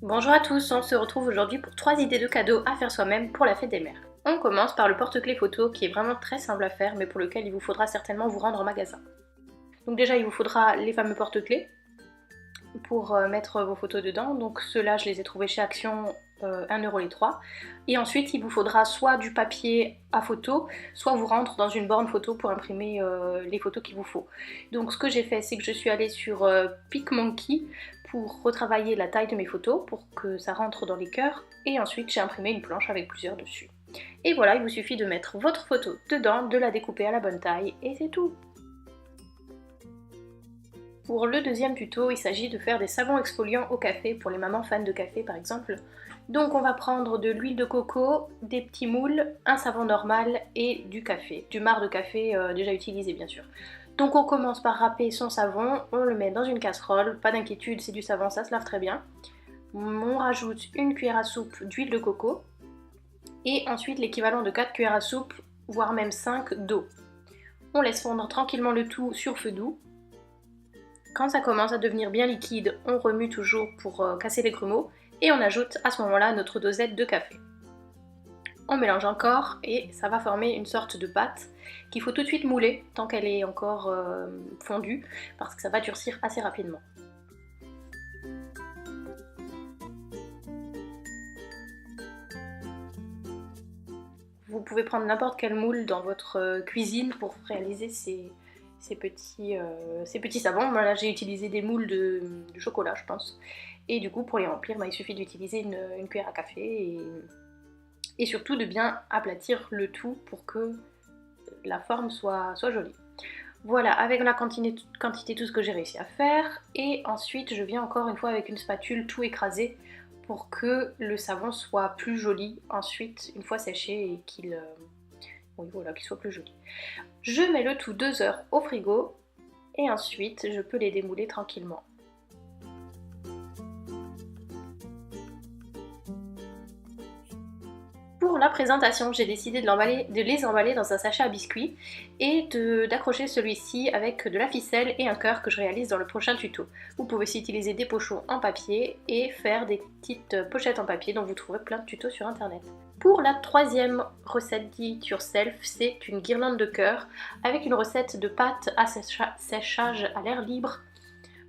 Bonjour à tous, on se retrouve aujourd'hui pour 3 idées de cadeaux à faire soi-même pour la fête des mères. On commence par le porte-clés photo qui est vraiment très simple à faire mais pour lequel il vous faudra certainement vous rendre en magasin. Donc déjà il vous faudra les fameux porte-clés pour mettre vos photos dedans, donc ceux-là je les ai trouvés chez Action 1€ les 3. Et ensuite il vous faudra soit du papier à photo, soit vous rendre dans une borne photo pour imprimer les photos qu'il vous faut. Donc ce que j'ai fait c'est que je suis allée sur PicMonkey pour retravailler la taille de mes photos pour que ça rentre dans les cœurs et ensuite j'ai imprimé une planche avec plusieurs dessus. Et voilà, il vous suffit de mettre votre photo dedans, de la découper à la bonne taille et c'est tout. Pour le deuxième tuto, il s'agit de faire des savons exfoliants au café pour les mamans fans de café par exemple. Donc on va prendre de l'huile de coco, des petits moules, un savon normal et du café, du marc de café déjà utilisé bien sûr. Donc on commence par râper son savon, on le met dans une casserole, pas d'inquiétude, c'est du savon, ça se lave très bien. On rajoute une cuillère à soupe d'huile de coco et ensuite l'équivalent de 4 cuillères à soupe, voire même 5 d'eau. On laisse fondre tranquillement le tout sur feu doux. Quand ça commence à devenir bien liquide, on remue toujours pour casser les grumeaux et on ajoute à ce moment-là notre dosette de café. On mélange encore et ça va former une sorte de pâte qu'il faut tout de suite mouler tant qu'elle est encore fondue parce que ça va durcir assez rapidement. Vous pouvez prendre n'importe quel moule dans votre cuisine pour réaliser ces petits savons. Moi là j'ai utilisé des moules de chocolat je pense. Et du coup pour les remplir il suffit d'utiliser une cuillère à café et surtout de bien aplatir le tout pour que la forme soit jolie. Voilà, avec la quantité tout ce que j'ai réussi à faire. Et ensuite je viens encore une fois avec une spatule tout écraser pour que le savon soit plus joli ensuite une fois séché et qu'il soit plus joli. Je mets le tout 2 heures au frigo et ensuite je peux les démouler tranquillement. Pour la présentation, j'ai décidé de les emballer dans un sachet à biscuits et d'accrocher celui-ci avec de la ficelle et un cœur que je réalise dans le prochain tuto. Vous pouvez aussi utiliser des pochons en papier et faire des petites pochettes en papier dont vous trouverez plein de tutos sur internet. Pour la troisième recette It Yourself, c'est une guirlande de cœur avec une recette de pâte à séchage à l'air libre,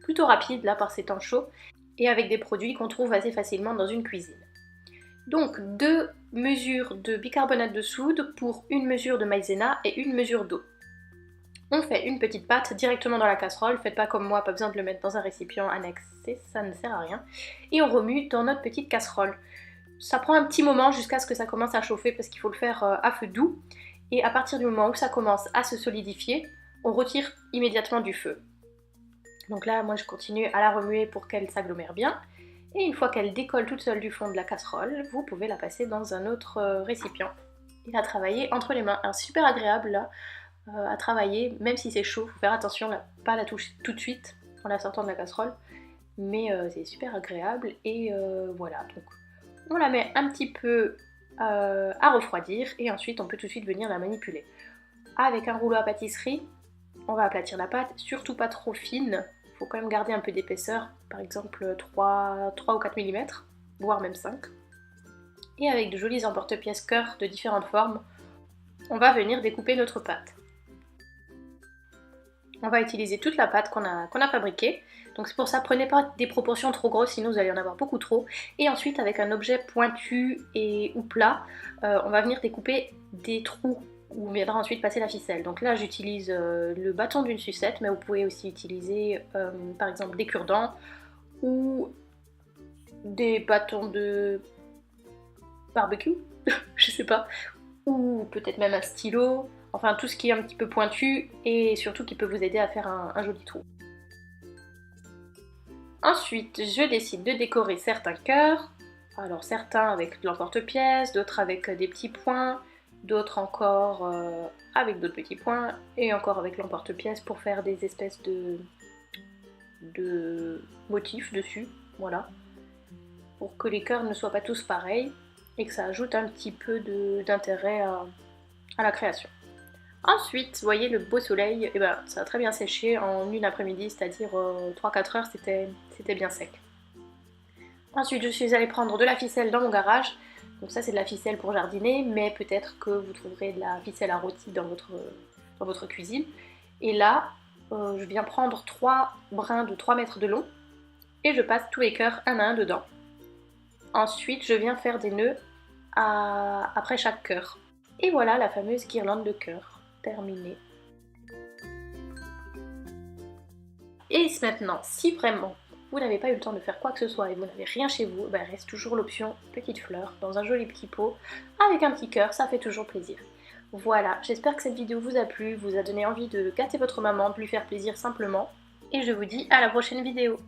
plutôt rapide là par ces temps chauds, et avec des produits qu'on trouve assez facilement dans une cuisine. Donc 2 mesures de bicarbonate de soude pour une mesure de maïzena et une mesure d'eau. On fait une petite pâte directement dans la casserole, faites pas comme moi, pas besoin de le mettre dans un récipient annexé, ça ne sert à rien. Et on remue dans notre petite casserole. Ça prend un petit moment jusqu'à ce que ça commence à chauffer parce qu'il faut le faire à feu doux. Et à partir du moment où ça commence à se solidifier, on retire immédiatement du feu. Donc là, moi je continue à la remuer pour qu'elle s'agglomère bien. Et une fois qu'elle décolle toute seule du fond de la casserole, vous pouvez la passer dans un autre récipient et la travailler entre les mains. Alors c'est super agréable là à travailler, même si c'est chaud, faut faire attention là, pas la toucher tout de suite en la sortant de la casserole, mais c'est super agréable et voilà. Donc on la met un petit peu à refroidir et ensuite on peut tout de suite venir la manipuler. Avec un rouleau à pâtisserie, on va aplatir la pâte, surtout pas trop fine. Il faut quand même garder un peu d'épaisseur, par exemple 3 ou 4 mm, voire même 5. Et avec de jolis emporte-pièces cœur de différentes formes, on va venir découper notre pâte. On va utiliser toute la pâte qu'on a fabriquée. Donc c'est pour ça, prenez pas des proportions trop grosses, sinon vous allez en avoir beaucoup trop. Et ensuite, avec un objet pointu ou plat, on va venir découper des trous où on viendra ensuite passer la ficelle. Donc là j'utilise le bâton d'une sucette, mais vous pouvez aussi utiliser par exemple des cure-dents ou des bâtons de barbecue, je sais pas, ou peut-être même un stylo, enfin tout ce qui est un petit peu pointu et surtout qui peut vous aider à faire un joli trou. Ensuite, je décide de décorer certains cœurs, alors certains avec de l'emporte-pièce, d'autres avec des petits points, d'autres encore avec d'autres petits points, et encore avec l'emporte-pièce pour faire des espèces de motifs dessus, voilà, pour que les cœurs ne soient pas tous pareils, et que ça ajoute un petit peu d'intérêt à la création. Ensuite, vous voyez le beau soleil, et ben, ça a très bien séché en une après-midi, c'est-à-dire 3-4 heures, c'était bien sec. Ensuite, je suis allée prendre de la ficelle dans mon garage. Donc ça, c'est de la ficelle pour jardiner, mais peut-être que vous trouverez de la ficelle à rôti dans votre cuisine. Et là, je viens prendre 3 brins de 3 mètres de long et je passe tous les cœurs un à un dedans. Ensuite, je viens faire des nœuds après chaque cœur. Et voilà la fameuse guirlande de cœur terminée. Et maintenant, si vraiment vous n'avez pas eu le temps de faire quoi que ce soit et vous n'avez rien chez vous, ben reste toujours l'option petite fleur dans un joli petit pot avec un petit cœur, ça fait toujours plaisir. Voilà, j'espère que cette vidéo vous a plu, vous a donné envie de gâter votre maman, de lui faire plaisir simplement. Et je vous dis à la prochaine vidéo.